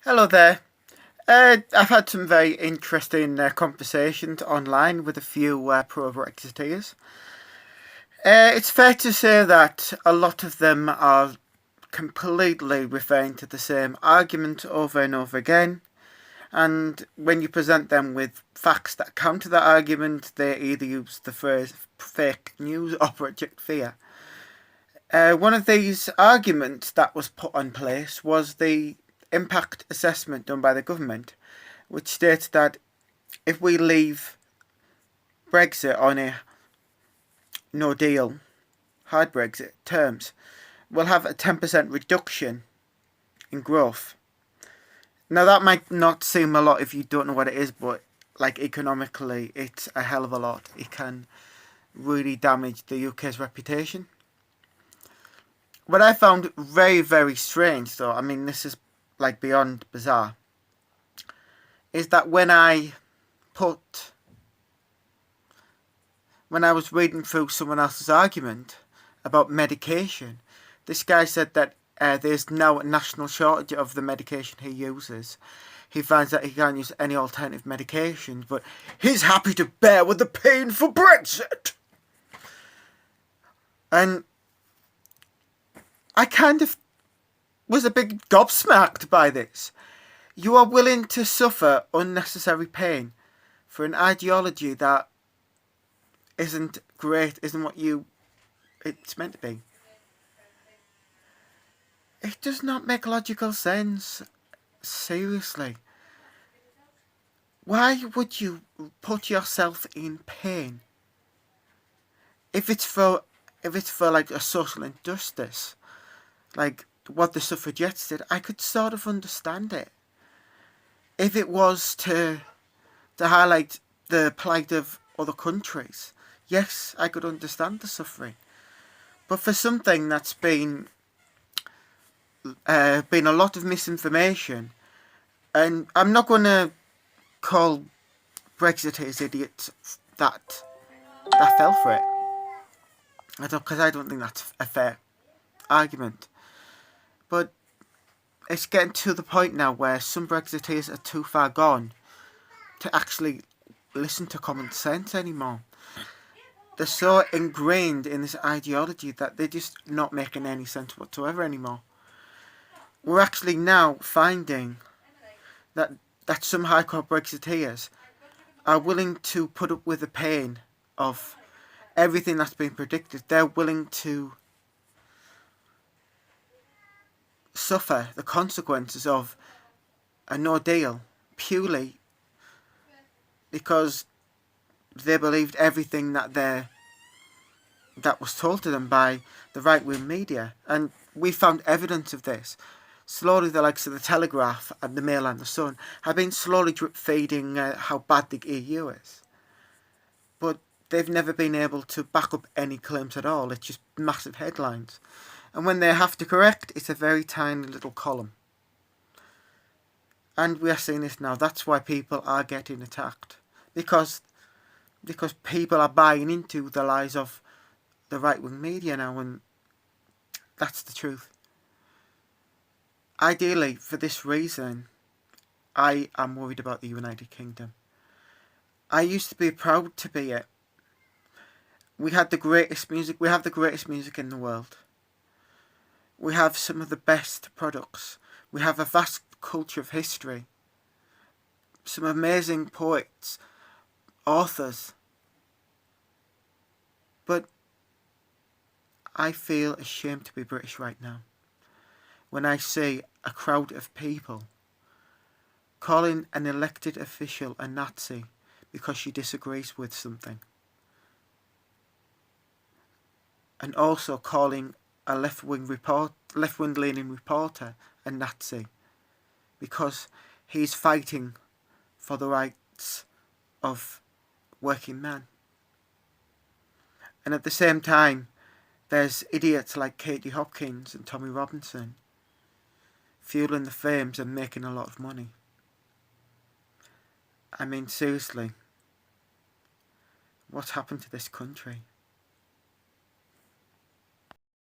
Hello there. I've had some very interesting conversations online with a few pro-Brexiteers. It's fair to say that a lot of them are completely referring to the same argument over and over again, and when you present them with facts that counter that argument, they either use the phrase fake news or project fear. One of these arguments that was put in place was the impact assessment done by the government, which states that if we leave Brexit on a no deal, hard Brexit terms, we'll have a 10% reduction in growth. Now, that might not seem a lot if you don't know what it is, but like economically, it's a hell of a lot. It can really damage the UK's reputation. What I found very, very strange, though, I mean, this is like beyond bizarre, is that when I was reading through someone else's argument about medication, this guy said that there's now a national shortage of the medication he uses. He finds that he can't use any alternative medication, but he's happy to bear with the pain for Brexit. And I kind of was a bit gobsmacked by this. You are willing to suffer unnecessary pain for an ideology that isn't great, isn't what it's meant to be. It does not make logical sense. Seriously. Why would you put yourself in pain? If it's for like a social injustice, like what the suffragettes did, I could sort of understand it. If it was to highlight the plight of other countries, yes, I could understand the suffering. But for something that's been a lot of misinformation, and I'm not going to call Brexiteers idiots that fell for it. Because I don't think that's a fair argument. But it's getting to the point now where some Brexiteers are too far gone to actually listen to common sense anymore. They're so ingrained in this ideology that they're just not making any sense whatsoever anymore. We're actually now finding that some hardcore Brexiteers are willing to put up with the pain of everything that's been predicted. They're willing to suffer the consequences of a no deal purely because they believed everything that was told to them by the right-wing media. And we found evidence of this. Slowly, the likes of the Telegraph and the Mail and the Sun have been slowly drip-feeding how bad the EU is. But they've never been able to back up any claims at all. It's just massive headlines. And when they have to correct, it's a very tiny little column. And we are seeing this now. That's why people are getting attacked. Because people are buying into the lies of the right-wing media now, and that's the truth. Ideally, for this reason, I am worried about the United Kingdom. I used to be proud to be it. We have the greatest music in the world. We have some of the best products. We have a vast culture of history. Some amazing poets, authors. But I feel ashamed to be British right now when I see a crowd of people calling an elected official a Nazi because she disagrees with something, and also calling a left-wing leaning reporter a Nazi because he's fighting for the rights of working men. And at the same time, there's idiots like Katie Hopkins and Tommy Robinson fueling the flames and making a lot of money. I mean, seriously, what's happened to this country?